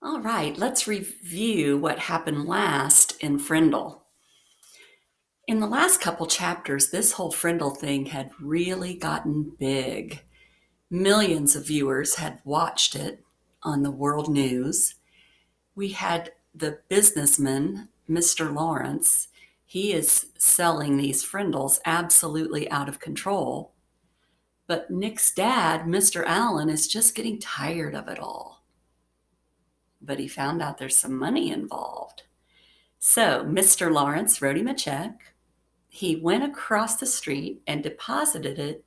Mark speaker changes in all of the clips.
Speaker 1: All right, let's review what happened last in Frindle. In the last couple chapters, this whole Frindle thing had really gotten big. Millions of viewers had watched it on the world news. We had the businessman, Mr. Lawrence. He is selling these Frindles absolutely out of control. But Nick's dad, Mr. Allen, is just getting tired of it all. But he found out there's some money involved. So Mr. Lawrence wrote him a check. He went across the street and deposited it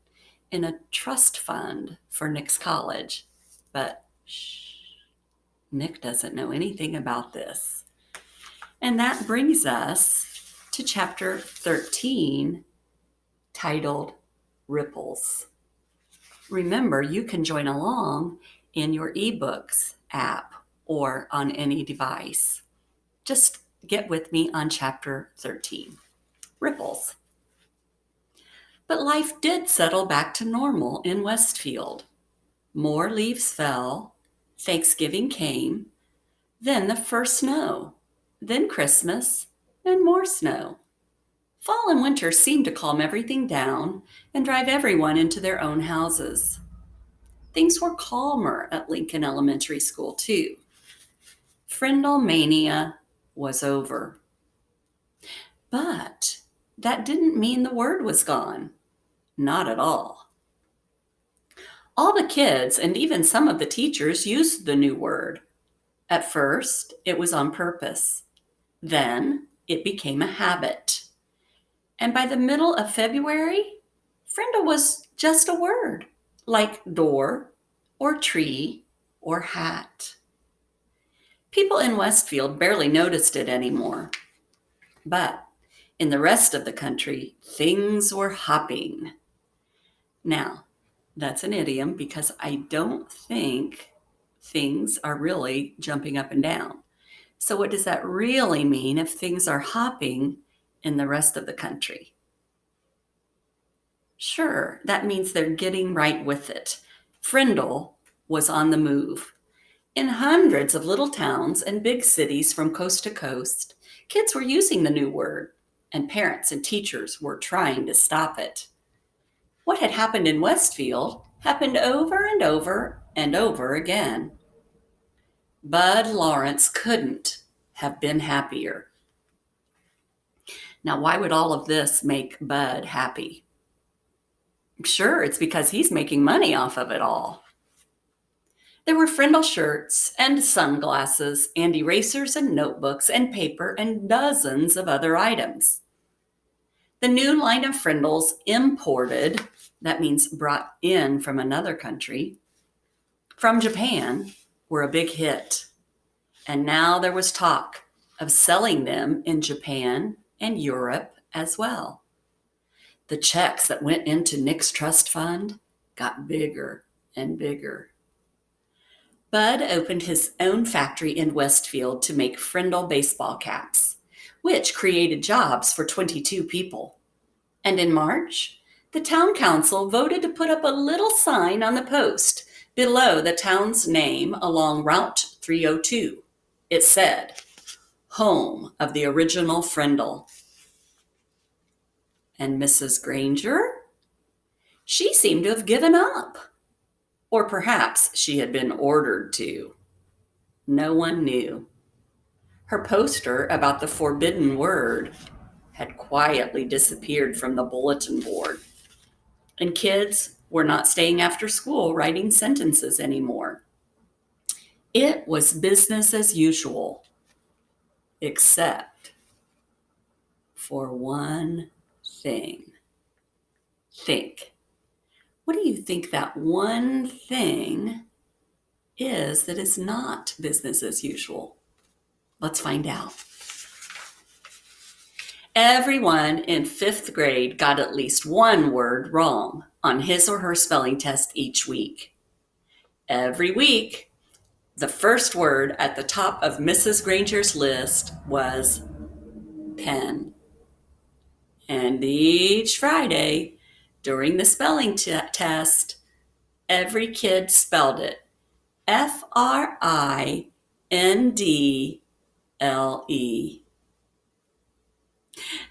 Speaker 1: in a trust fund for Nick's college. But shh, Nick doesn't know anything about this. And that brings us to chapter 13, titled Ripples. Remember, you can join along in your eBooks app or on any device. Just get with me on chapter 13, Ripples. But life did settle back to normal in Westfield. More leaves fell, Thanksgiving came, then the first snow, then Christmas, and more snow. Fall and winter seemed to calm everything down and drive everyone into their own houses. Things were calmer at Lincoln Elementary School, too. Frindle mania was over. But that didn't mean the word was gone. Not at all. All the kids and even some of the teachers used the new word. At first, it was on purpose. Then it became a habit. And by the middle of February, Frindle was just a word, like door or tree or hat. People in Westfield barely noticed it anymore. But in the rest of the country, things were hopping. Now, that's an idiom because I don't think things are really jumping up and down. So what does that really mean if things are hopping in the rest of the country? Sure, that means they're getting right with it. Frindle was on the move. In hundreds of little towns and big cities from coast to coast, kids were using the new word, and parents and teachers were trying to stop it. What had happened in Westfield happened over and over and over again. Bud Lawrence couldn't have been happier. Now, why would all of this make Bud happy? Sure, it's because he's making money off of it all. There were Frindle shirts and sunglasses and erasers and notebooks and paper and dozens of other items. The new line of Frindles imported, that means brought in from another country, from Japan, were a big hit. And now there was talk of selling them in Japan and Europe as well. The checks that went into Nick's trust fund got bigger and bigger. Bud opened his own factory in Westfield to make Frindle baseball caps, which created jobs for 22 people. And in March, the town council voted to put up a little sign on the post below the town's name along Route 302. It said, "Home of the original Frindle." And Mrs. Granger? She seemed to have given up. Or perhaps she had been ordered to. No one knew. Her poster about the forbidden word had quietly disappeared from the bulletin board. And kids were not staying after school writing sentences anymore. It was business as usual, except for one thing. Think. What do you think that one thing is that is not business as usual? Let's find out. Everyone in 5th grade got at least one word wrong on his or her spelling test each week. Every week, the first word at the top of Mrs. Granger's list was pen. And each Friday, during the spelling test, every kid spelled it Frindle. Ndle.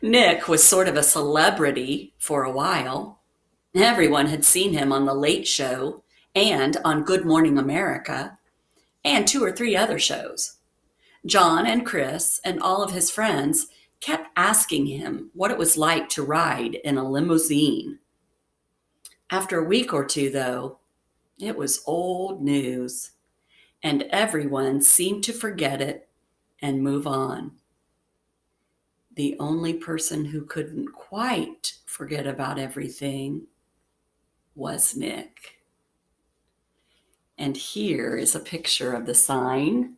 Speaker 1: Nick was sort of a celebrity for a while. Everyone had seen him on The Late Show and on Good Morning America and 2 or 3 other shows. John and Chris and all of his friends kept asking him what it was like to ride in a limousine. After a week or 2, though, it was old news, and everyone seemed to forget it and move on. The only person who couldn't quite forget about everything was Nick. And here is a picture of the sign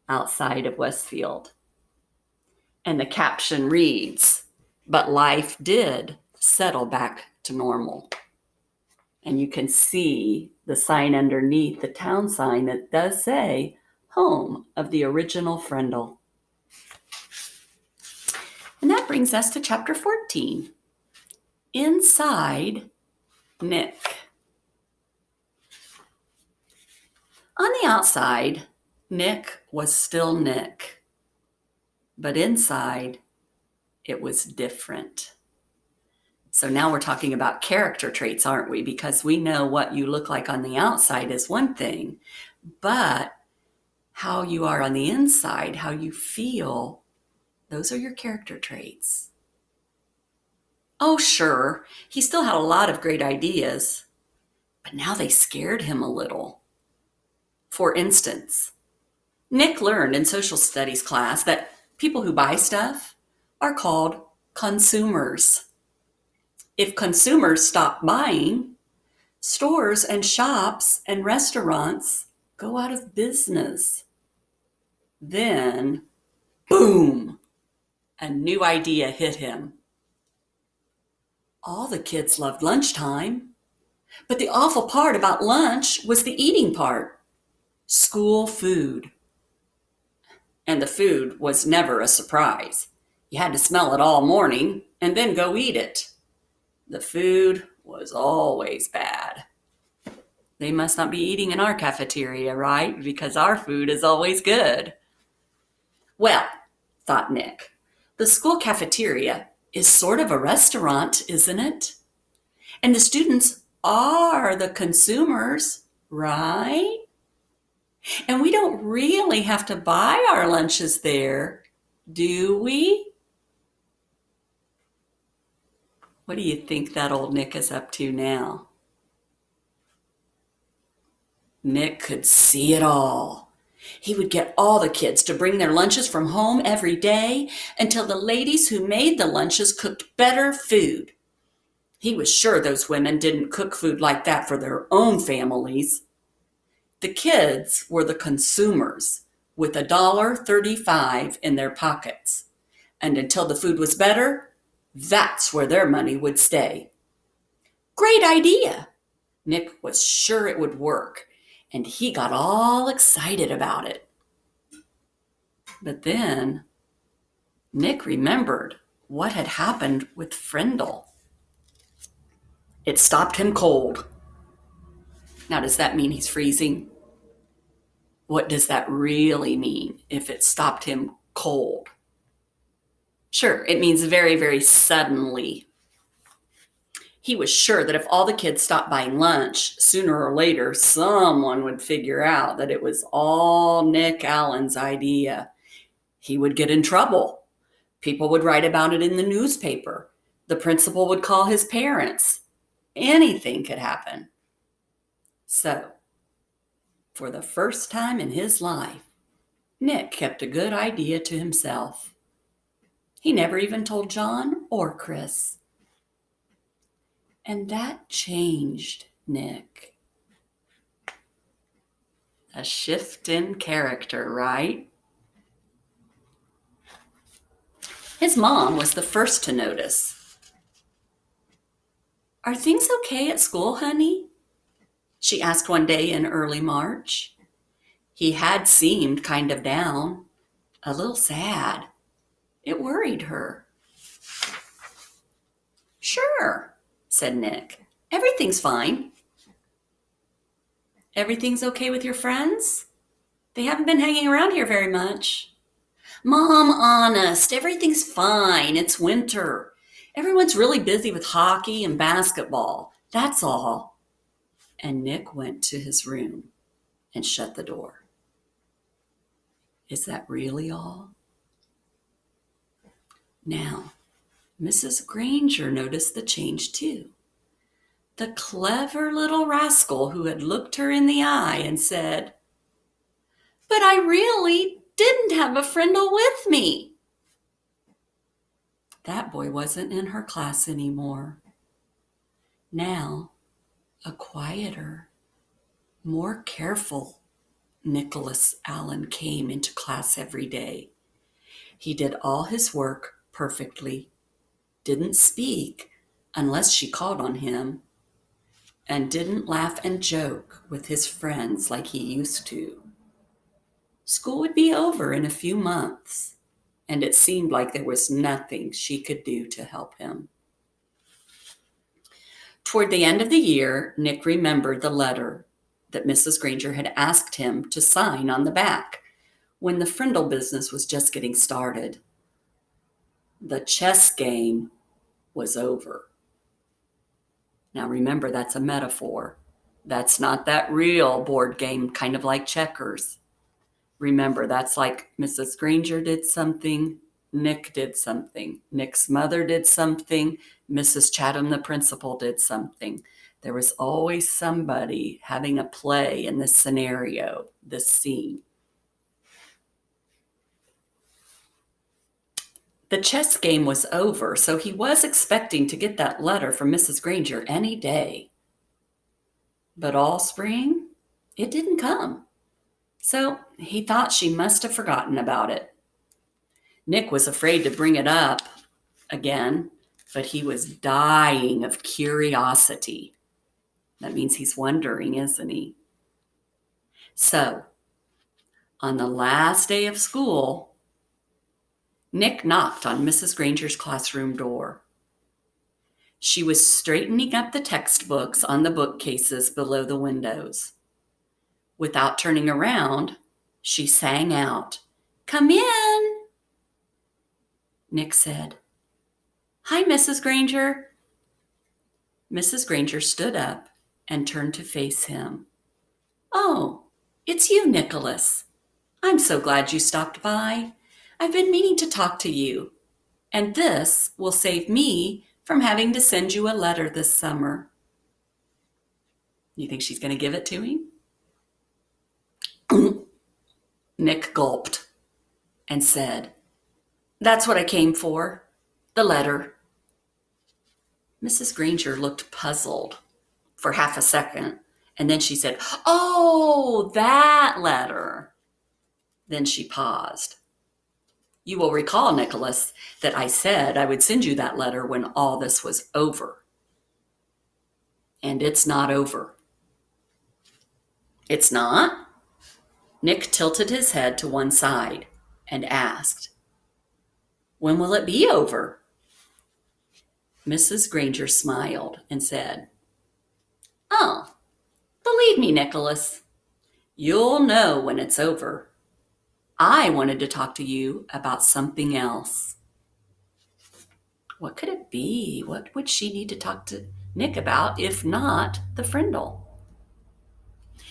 Speaker 1: outside of Westfield. And the caption reads, "But life did settle back to normal." And you can see the sign underneath the town sign that does say, "Home of the original Frindle." And that brings us to chapter 14. Inside Nick. On the outside, Nick was still Nick. But inside, it was different. So now we're talking about character traits, aren't we? Because we know what you look like on the outside is one thing, but how you are on the inside, how you feel, those are your character traits. Oh, sure, he still had a lot of great ideas, but now they scared him a little. For instance, Nick learned in social studies class that people who buy stuff are called consumers. If consumers stop buying, stores and shops and restaurants go out of business. Then, boom, a new idea hit him. All the kids loved lunchtime, but the awful part about lunch was the eating part, school food. And the food was never a surprise. You had to smell it all morning and then go eat it. The food was always bad. They must not be eating in our cafeteria, right? Because our food is always good. Well, thought Nick, the school cafeteria is sort of a restaurant, isn't it? And the students are the consumers, right? And we don't really have to buy our lunches there, do we? What do you think that old Nick is up to now? Nick could see it all. He would get all the kids to bring their lunches from home every day until the ladies who made the lunches cooked better food. He was sure those women didn't cook food like that for their own families. The kids were the consumers with $1.35 in their pockets. And until the food was better, that's where their money would stay. Great idea! Nick was sure it would work, and he got all excited about it. But then Nick remembered what had happened with Frindle. It stopped him cold. Now, does that mean he's freezing? What does that really mean if it stopped him cold? Sure, it means very, very suddenly. He was sure that if all the kids stopped buying lunch, sooner or later, someone would figure out that it was all Nick Allen's idea. He would get in trouble. People would write about it in the newspaper. The principal would call his parents. Anything could happen. So, for the first time in his life, Nick kept a good idea to himself. He never even told John or Chris. And that changed Nick. A shift in character, right? His mom was the first to notice. "Are things okay at school, honey?" she asked one day in early March. He had seemed kind of down, a little sad. It worried her. "Sure," said Nick. "Everything's fine." "Everything's okay with your friends? They haven't been hanging around here very much. Mom, honest, everything's fine. It's winter. Everyone's really busy with hockey and basketball. That's all. And Nick went to his room and shut the door. Is that really all? Now, Mrs. Granger noticed the change too. The clever little rascal who had looked her in the eye and said, "But I really didn't have a Frindle with me." That boy wasn't in her class anymore. Now, a quieter, more careful Nicholas Allen came into class every day. He did all his work perfectly, didn't speak unless she called on him, and didn't laugh and joke with his friends like he used to. School would be over in a few months, and it seemed like there was nothing she could do to help him. Toward the end of the year, Nick remembered the letter that Mrs. Granger had asked him to sign on the back when the Frindle business was just getting started. The chess game was over. Now remember, that's a metaphor. That's not that real board game, kind of like checkers. Remember, that's like Mrs. Granger did something, Nick did something, Nick's mother did something, Mrs. Chatham, the principal, did something. There was always somebody having a play in this scenario, this scene. The chess game was over, so he was expecting to get that letter from Mrs. Granger any day. But all spring, it didn't come. So he thought she must have forgotten about it. Nick was afraid to bring it up again, but he was dying of curiosity. That means he's wondering, isn't he? So, on the last day of school, Nick knocked on Mrs. Granger's classroom door. She was straightening up the textbooks on the bookcases below the windows. Without turning around, she sang out, "Come in." Nick said, "Hi, Mrs. Granger." Mrs. Granger stood up and turned to face him. "Oh, it's you, Nicholas. I'm so glad you stopped by. I've been meaning to talk to you, and this will save me from having to send you a letter this summer." You think she's going to give it to him? Nick gulped and said, "That's what I came for, the letter." Mrs. Granger looked puzzled for half a second, and then she said, "Oh, that letter." Then she paused. "You will recall, Nicholas, that I said I would send you that letter when all this was over. And it's not over." "It's not?" Nick tilted his head to one side and asked, "When will it be over?" Mrs. Granger smiled and said, "Oh, believe me, Nicholas, you'll know when it's over. I wanted to talk to you about something else." What could it be? What would she need to talk to Nick about, if not the Frindle?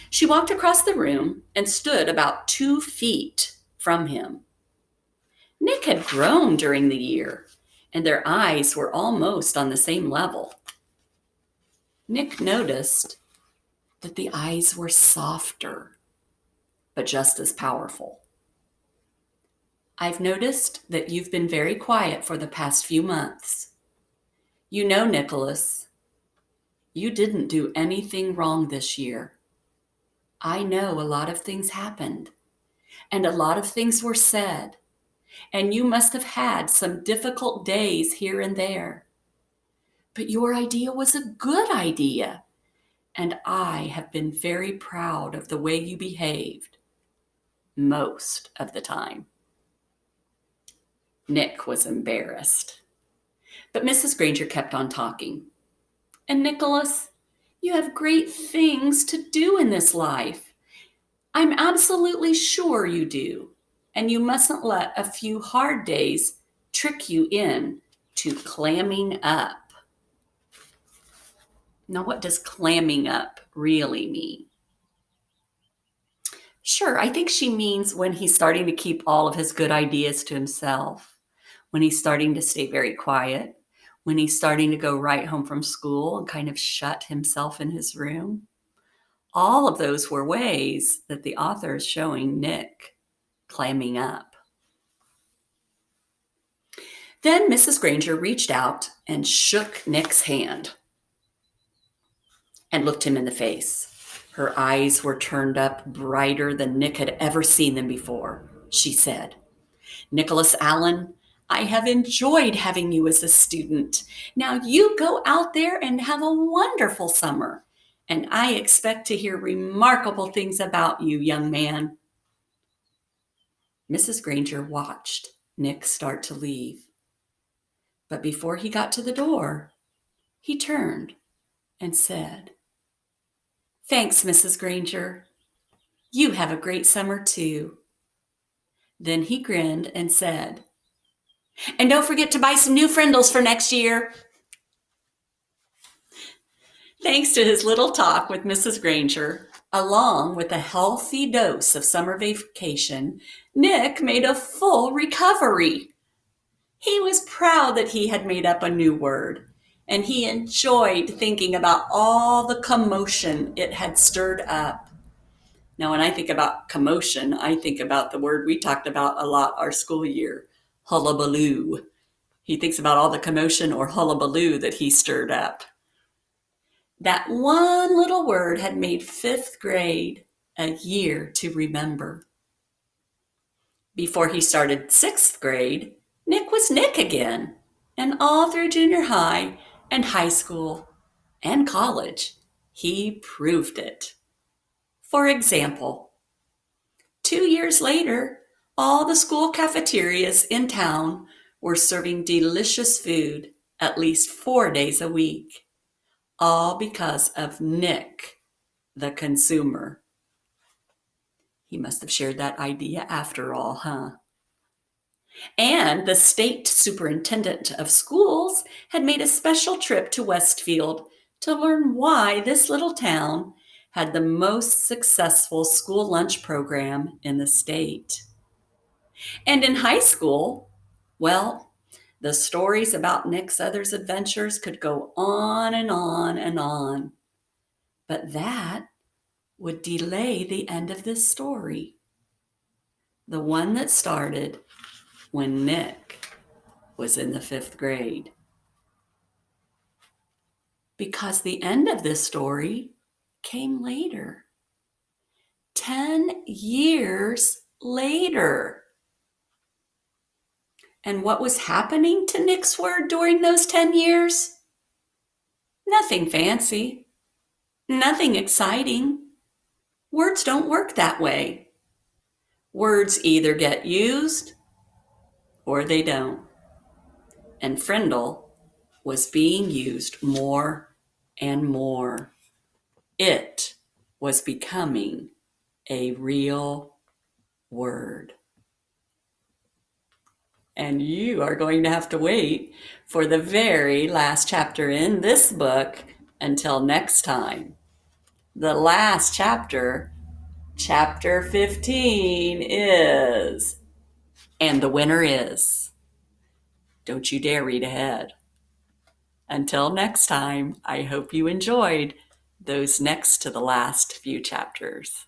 Speaker 1: She walked across the room and stood about 2 feet from him. Nick had grown during the year, and their eyes were almost on the same level. Nick noticed that the eyes were softer, but just as powerful. "I've noticed that you've been very quiet for the past few months. You know, Nicholas, you didn't do anything wrong this year. I know a lot of things happened, and a lot of things were said, and you must have had some difficult days here and there. But your idea was a good idea, and I have been very proud of the way you behaved most of the time." Nick was embarrassed, but Mrs. Granger kept on talking. "And Nicholas, you have great things to do in this life. I'm absolutely sure you do. And you mustn't let a few hard days trick you in to clamming up. Now, what does clamming up really mean? Sure, I think she means when he's starting to keep all of his good ideas to himself, when he's starting to stay very quiet, when he's starting to go right home from school and kind of shut himself in his room. All of those were ways that the author is showing Nick clamming up. Then Mrs. Granger reached out and shook Nick's hand and looked him in the face. Her eyes were turned up brighter than Nick had ever seen them before. She said, "Nicholas Allen, I have enjoyed having you as a student. Now you go out there and have a wonderful summer, and I expect to hear remarkable things about you, young man." Mrs. Granger watched Nick start to leave. But before he got to the door, he turned and said, "Thanks, Mrs. Granger. You have a great summer too." Then he grinned and said, "And don't forget to buy some new Frindles for next year." Thanks to his little talk with Mrs. Granger, along with a healthy dose of summer vacation, Nick made a full recovery. He was proud that he had made up a new word, and he enjoyed thinking about all the commotion it had stirred up. Now, when I think about commotion, I think about the word we talked about a lot our school year, hullabaloo. He thinks about all the commotion or hullabaloo that he stirred up. That one little word had made 5th grade a year to remember. Before he started 6th grade, Nick was Nick again. And all through junior high and high school and college, he proved it. For example, 2 years later, all the school cafeterias in town were serving delicious food at least 4 days a week, all because of Nick, the consumer. He must have shared that idea after all, huh? And the state superintendent of schools had made a special trip to Westfield to learn why this little town had the most successful school lunch program in the state. And in high school, well, the stories about Nick's other adventures could go on and on and on. But that would delay the end of this story, the one that started when Nick was in the 5th grade. Because the end of this story came later. 10 years later. And what was happening to Nick's word during those 10 years? Nothing fancy. Nothing exciting. Words don't work that way. Words either get used or they don't. And Frindle was being used more and more. It was becoming a real word. And you are going to have to wait for the very last chapter in this book until next time. The last chapter, chapter 15, is, and the winner is. Don't you dare read ahead. Until next time, I hope you enjoyed those next to the last few chapters.